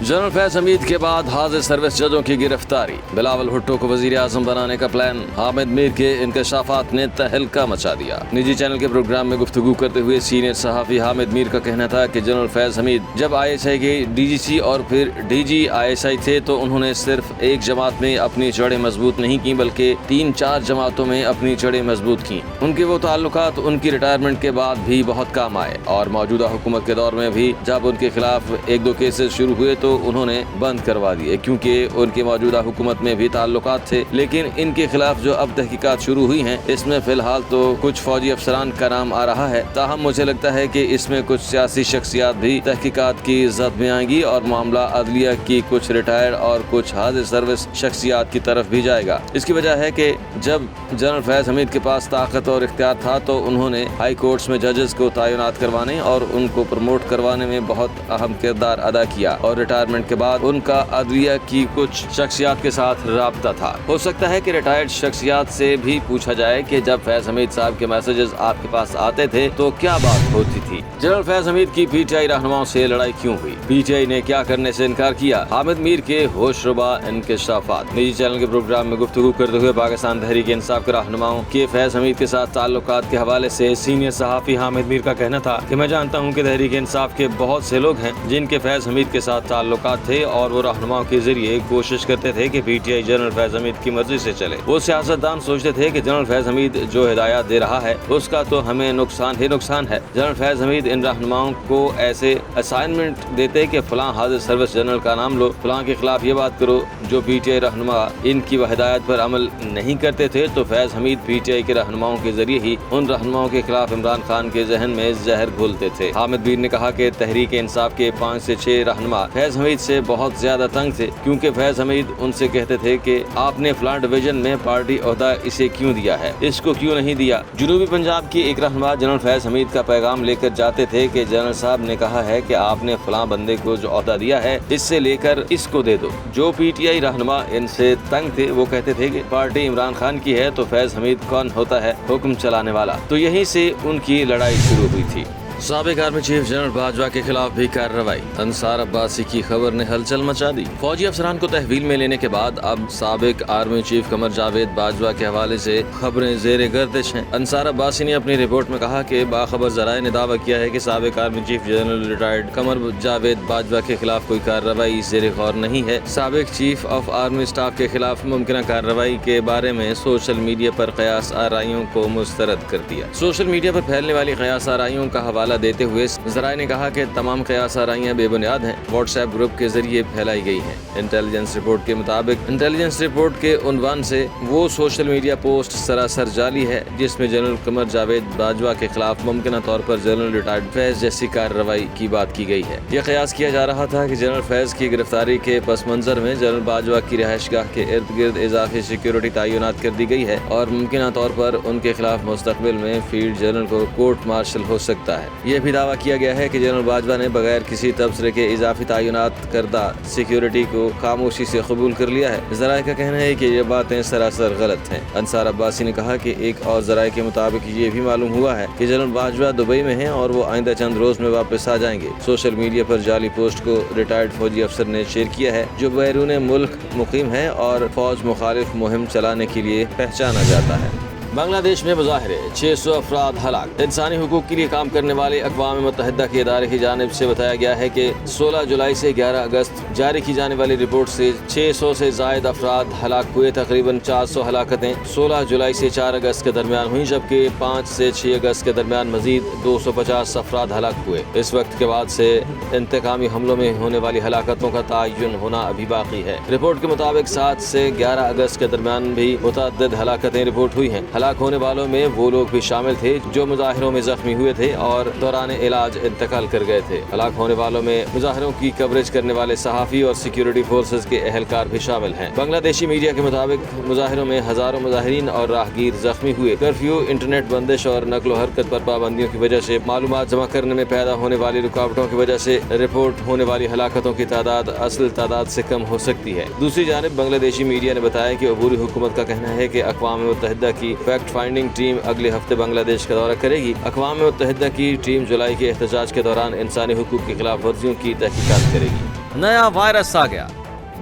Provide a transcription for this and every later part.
General Faiz Hamid के बाद हाजिर सर्विस जजों की गिरफ्तारी, बिलावल भुट्टो को वजीर आजम बनाने का प्लान, हामिद मीर के इंकशाफात ने तहलका मचा दिया। निजी चैनल के प्रोग्राम में गुफ्तगू करते हुए सीनियर सहाफ़ी हामिद मीर का कहना था कि जनरल फैज हमीद जब ISI के DGC और फिर DG ISI थे तो उन्होंने सिर्फ एक जमात में अपनी जड़ें मजबूत नहीं की बल्कि 3-4 जमातों में अपनी जड़ें मजबूत की। उनके वो ताल्लुकात उनकी रिटायरमेंट के बाद भी बहुत काम आए और मौजूदा हुकूमत के दौर में भी जब उनके खिलाफ 1-2 केसेस शुरू हुए तो उन्होंने बंद करवा दिए, क्योंकि उनकी मौजूदा हुकूमत में भी ताल्लुकात थे। लेकिन इनके खिलाफ जो अब तहकीकात शुरू हुई हैं इसमें फिलहाल तो कुछ फौजी अफसरान का नाम आ रहा है, ताहम मुझे लगता है कि इसमें कुछ सियासी शख्सियात भी तहकीकात की जद में आएंगी और मामला अदलिया की कुछ रिटायर्ड और कुछ हाजिर सर्विस शख्सियात की तरफ भी जाएगा। इसकी वजह है कि जब जनरल फैज हमीद के पास ताकत और इख्तियार था तो उन्होंने हाई कोर्ट्स में जजेस को तैनात करवाने और उनको प्रमोट करवाने में बहुत अहम किरदार अदा किया और रिटायरमेंट के बाद उनका अदलिया की कुछ शख्सियात के साथ राब्ता था। हो सकता है कि रिटायर्ड शख्सियात से भी पूछा जाए कि जब फैज हमीद साहब के मैसेजेस आपके पास आते थे तो क्या बात होती थी। जनरल फैज हमीद की PTI रहनुमाओं से लड़ाई क्यों हुई, PTI ने क्या करने से इनकार किया, हामिद मीर के होशरुबा इंकशाफात। निजी चैनल के प्रोग्राम में गुफ्तगू करते हुए पाकिस्तान तहरीक इंसाफ के रहनुमाओं के फैज हमीद के साथ ताल्लुकात के हवाले से सीनियर सहाफ़ी हामिद मीर का कहना था कि मैं जानता हूँ कि तहरीक इंसाफ के बहुत से लोग हैं जिनके फैज हमीद के साथ ताल्लुकात थे और वो रहनुमाओं के जरिए कोशिश करते थे कि PTI जनरल फैज हमीद की मर्जी से चले। वो सियासतदान सोचते थे कि जनरल फैज हमीद जो हिदायत दे रहा है उसका तो हमें नुकसान ही नुकसान है। जनरल फैज हमीद इन रहनुमाओं को ऐसे असाइनमेंट देते कि फलां हाजिर सर्विस जनरल का नाम लो, फलां के खिलाफ ये बात करो। जो PTI रहनुमा इनकी हिदायत पर अमल नहीं करते थे तो फैज हमीद PTI के रहनुमाओं के जरिए ही उन रहनुमाओं के खिलाफ इमरान खान के जहन में जहर घोलते थे। हामिद मीर ने कहा कि तहरीक इंसाफ के 5 से 6 रहनुमा फैज हमीद से बहुत ज्यादा तंग थे, क्योंकि फैज हमीद उनसे कहते थे कि आपने फलां डिवीजन में पार्टी ओहदा इसे क्यों दिया है, इसको क्यों नहीं दिया। जनूबी पंजाब की एक रहनुमा जनरल फैज हमीद का पैगाम लेकर जाते थे कि जनरल साहब ने कहा है कि आपने फलां बंदे को जो ओहदा दिया है इससे लेकर इसको दे दो। जो PTI रहनुमा इनसे तंग थे वो कहते थे कि पार्टी इमरान खान की है तो फैज हमीद कौन होता है हुक्म चलाने वाला। तो यहीं से उनकी लड़ाई शुरू हुई थी। साबिक आर्मी चीफ जनरल बाजवा के खिलाफ भी कार्रवाई, अंसार अब्बासी की खबर ने हलचल मचा दी। फौजी अफसरान को तहवील में लेने के बाद अब साबिक आर्मी चीफ कमर जावेद बाजवा के हवाले से खबरें जेर गर्दिश हैं। अंसार अब्बासी ने अपनी रिपोर्ट में कहा कि बाखबर जराए ने दावा किया है कि साबिक army chief general retired Qamar Javed Bajwa के खिलाफ कोई कार्रवाई जेर गौर नहीं है। साबिक चीफ ऑफ आर्मी स्टाफ के खिलाफ मुमकिन कार्रवाई के बारे में सोशल मीडिया पर कयास आराइयों को मुस्तरद कर दिया। सोशल मीडिया पर फैलने वाली कयास आराइयों का हवाला देते हुए जराए ने कहा कि तमाम कयास आराइयां बेबुनियाद हैं, व्हाट्सएप ग्रुप के जरिए फैलाई गई हैं। इंटेलिजेंस रिपोर्ट के मुताबिक इंटेलिजेंस रिपोर्ट के उन्वान से वो सोशल मीडिया पोस्ट सरासर जाली है जिसमें जनरल कमर जावेद बाजवा के खिलाफ मुमकिन तौर पर जनरल रिटायर्ड फैज जैसी कार्रवाई की बात की गई है। यह कयास किया जा रहा था कि जनरल फैज की गिरफ्तारी के पस मंजर में जनरल बाजवा की रिहाइशगाह के इर्द गिर्द इजाफी सिक्योरिटी तैनात कर दी गई है और मुमकिन तौर पर उनके खिलाफ मुस्तकबिल में फील्ड जनरल को कोर्ट मार्शल हो सकता है। यह भी दावा किया गया है कि जनरल बाजवा ने बगैर किसी तबसरे के इजाफी तैनात करदा सिक्योरिटी को खामोशी से कबूल कर लिया है। जराए का कहना है कि ये बातें सरासर गलत हैं। अंसार अब्बासी ने कहा कि एक और जराए के मुताबिक ये भी मालूम हुआ है कि जनरल बाजवा दुबई में हैं और वो आइंदा चंद रोज में वापस आ जाएंगे। सोशल मीडिया पर जाली पोस्ट को रिटायर्ड फौजी अफसर ने शेयर किया है जो बैरून मुल्क मुकीम है और फौज मुखालिफ मुहिम चलाने के लिए पहचाना जाता है। बांग्लादेश में मुजाहरे, 600 अफराद हलाक। इंसानी हुकूक के लिए काम करने वाले अक़वाम मुत्तहिदा के इदारे की जानिब से बताया गया है कि 16 जुलाई से 11 अगस्त जारी की जाने वाली रिपोर्ट से 600 से ज़ायद अफराद हलाक हुए। तकरीबन 400 हलाकतें 16 जुलाई से 4 अगस्त के दरमियान हुई, जबकि 5 से 6 अगस्त के दरमियान मजीद 250 अफराद हलाक हुए। इस वक्त के बाद से इंतकामी हमलों में होने वाली हलाकतों का तयन होना अभी बाकी है। रिपोर्ट के मुताबिक 7 से 11 अगस्त के दरमियान भी मुतअद्दिद हलाकतें रिपोर्ट हुई हैं। हलाक होने वालों में वो लोग भी शामिल थे जो मुजाहिरों में जख्मी हुए थे और दौरान इलाज इंतकाल कर गए थे। हलाक होने वालों में मुजाहिरों की कवरेज करने वाले सहाफ़ी और सिक्योरिटी फोर्सेज के अहलकार भी शामिल हैं। बांग्लादेशी मीडिया के मुताबिक मुजाहिरों में हजारों मुजाहिरीन और राहगीर जख्मी हुए। कर्फ्यू, इंटरनेट बंदिश और नकलो हरकत पर पाबंदियों की वजह से मालूमात जमा करने में पैदा होने वाली रुकावटों की वजह से रिपोर्ट होने वाली हलाकतों की तादाद असल तादाद से कम हो सकती है। दूसरी जानिब बांग्लादेशी मीडिया ने बताया कि अबूरी हुकूमत का कहना है कि अक़वाम मुत्तहिदा की फैक्ट फाइंडिंग टीम अगले हफ्ते बांग्लादेश का दौरा करेगी। अक़वाम मुत्तहिदा की टीम जुलाई के एहतजाज के दौरान इंसानी हुकूक की खिलाफ वर्जियों की तहकीकात करेगी। नया वायरस आ गया,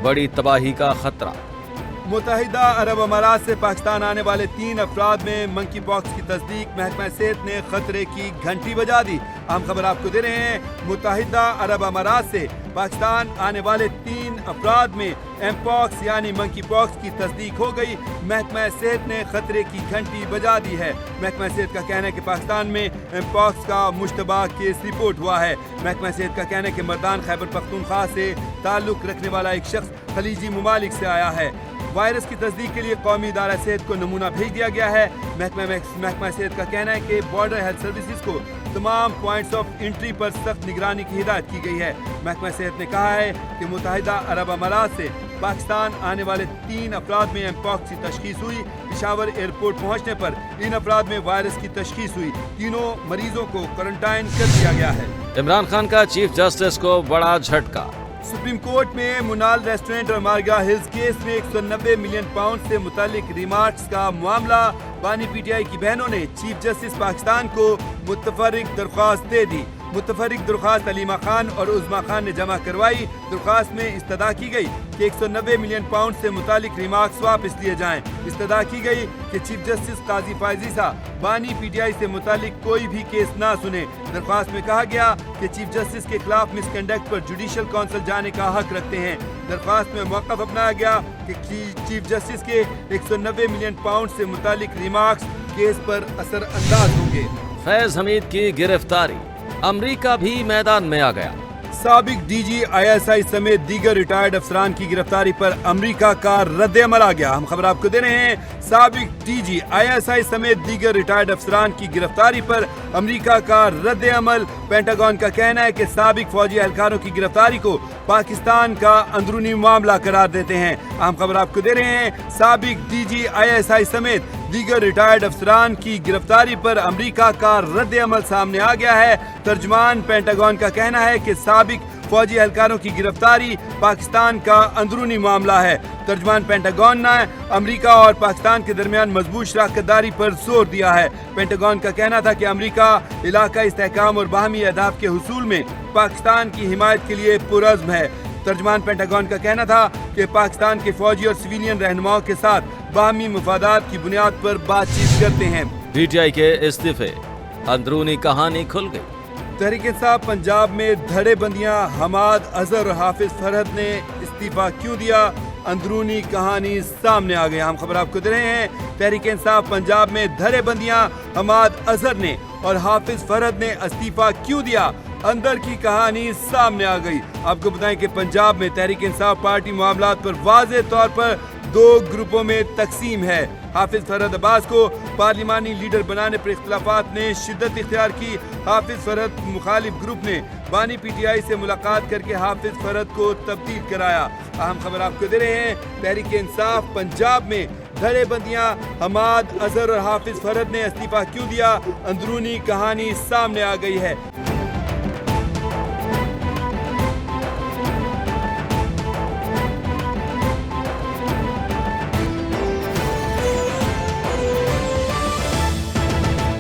बड़ी तबाही का खतरा। मुत्तहिदा अरब अमारात से पाकिस्तान आने वाले 3 अफराद में मंकी पॉक्स की तस्दीक। महकमा सेहत ने खतरे की घंटी बजा दी। अहम खबर आपको दे रहे हैं, मुत्तहिदा अरब अमारात से पाकिस्तान आने वाले 3 अफराद में एमपॉक्स यानी मंकी पॉक्स की तस्दीक हो गई। महकमा सेहत ने खतरे की घंटी बजा दी है। महकमा सेहत का कहना है कि पाकिस्तान में एमपॉक्स का मुश्तबा केस रिपोर्ट हुआ है। महकमा सेहत का कहना है कि मर्दान खैबर पख्तूनख्वा से ताल्लुक रखने वाला एक शख्स खलीजी ममालिक से आया है। वायरस की तस्दीक के लिए कौमी इदारा सेहत को नमूना भेज दिया गया है। महकमा सेहत का कहना है कि बॉर्डर हेल्थ सर्विसेज को तमाम पॉइंट्स ऑफ एंट्री पर सख्त निगरानी की हिदायत की गई है। महकमा सेहत ने कहा है कि मुत्तहिदा अरब अमारात से पाकिस्तान आने वाले 3 अफराद में एमपॉक्स की तशखीस हुई। पेशावर एयरपोर्ट पहुंचने पर इन अफराद में वायरस की तशखीस हुई। तीनों मरीजों को क्वारंटाइन कर दिया गया है। इमरान खान का चीफ जस्टिस को बड़ा झटका। सुप्रीम कोर्ट में मुनाल रेस्टोरेंट और मारगा हिल्स केस में 190 मिलियन पाउंड से मुतालिक रिमार्क्स का मामला। बानी पीटीआई की बहनों ने चीफ जस्टिस पाकिस्तान को मुतफर्रिक दरख्वास्त दे दी। मुतफर्रिक दरख्वास्त अलीमा खान और उज़मा खान ने जमा करवाई। दरख्वास्त में इस्तदा की गई कि 190 मिलियन पाउंड से मुतालिक रिमार्क्स वापस लिए जाएं। इस्तदा की गई कि चीफ जस्टिस काजी फायजी साहब बानी पीटीआई से मुतालिक कोई भी केस ना सुने। दरख्वास्त में कहा गया कि चीफ जस्टिस के खिलाफ मिसकंडक्ट पर जुडिशल काउंसिल जाने का हक रखते हैं। दरख्वास्त में मौक़िफ़ अपनाया गया कि चीफ जस्टिस के 190 मिलियन पाउंड से मुतालिक रिमार्क्स केस पर असर अंदाज होंगे। फैज हमीद की गिरफ्तारी, अमरीका भी मैदान में आ गया। साबिक डीजी आईएसआई समेत दीगर रिटायर्ड अफसरान की गिरफ्तारी पर अमरीका का रद्द अमल आ गया। हम खबर आपको दे रहे हैं, साबिक डीजी आईएसआई समेत दीगर रिटायर्ड अफसरान की गिरफ्तारी पर अमरीका का रद्द अमल। पेंटागन का कहना है कि साबिक फौजी एहलकारों की गिरफ्तारी को पाकिस्तान का अंदरूनी मामला करार देते हैं। हम खबर आपको दे रहे हैं, साबिक डीजी आईएसआई समेत दीगर रिटायर्ड अफसरान की गिरफ्तारी पर अमरीका का रद्द अमल सामने आ गया है। तर्जमान पेंटागन का कहना है कि साबिक फौजी एहलकारों की गिरफ्तारी पाकिस्तान का अंदरूनी मामला है। तर्जमान पेंटागन ने अमरीका और पाकिस्तान के दरमियान मजबूत शराकतदारी पर जोर दिया है। पेंटागन का कहना था कि अमरीका इलाका इस्तेहकाम और बाहमी अहदाफ के हुसूल में पाकिस्तान की हिमायत के लिए पुरज़्म है। तर्जमान पेंटागन का कहना था कि पाकिस्तान के फौजी और सिविलियन रहनुमाओं के साथ बाहमी मुफादात की बुनियाद पर बातचीत करते हैं। पीटीआई के इस्तीफे, अंदरूनी कहानी खुल गई। तहरीक इंसाफ पंजाब में धड़े बंदियां हमाद अजहर और हाफिज फरहद ने इस्तीफा क्यों दिया, अंदरूनी कहानी सामने आ गई। हम खबर आपको दे रहे हैं, तहरीक इंसाफ पंजाब में धड़े बंदियां हमाद अजहर ने और हाफिज फरहद ने इस्तीफा क्यों दिया, अंदर की कहानी सामने आ गई। आपको बताएं कि पंजाब में तहरीक इंसाफ पार्टी मामलात पर वाज़े तौर पर 2 ग्रुपों में तकसीम है। हाफिज फरहद अब्बास को पार्लिमानी लीडर बनाने पर इख्तिलाफात ने शिद्दत इख्तियार की। हाफिज फरहद मुखालिफ ग्रुप ने बानी पीटीआई से मुलाकात करके हाफिज फरहद को तब्दील कराया। अहम खबर आपको दे रहे हैं, तहरीक इंसाफ पंजाब में धड़े बंदियां हमाद अजहर और हाफिज फरहद ने इस्तीफा क्यों दिया, अंदरूनी कहानी सामने आ गई है।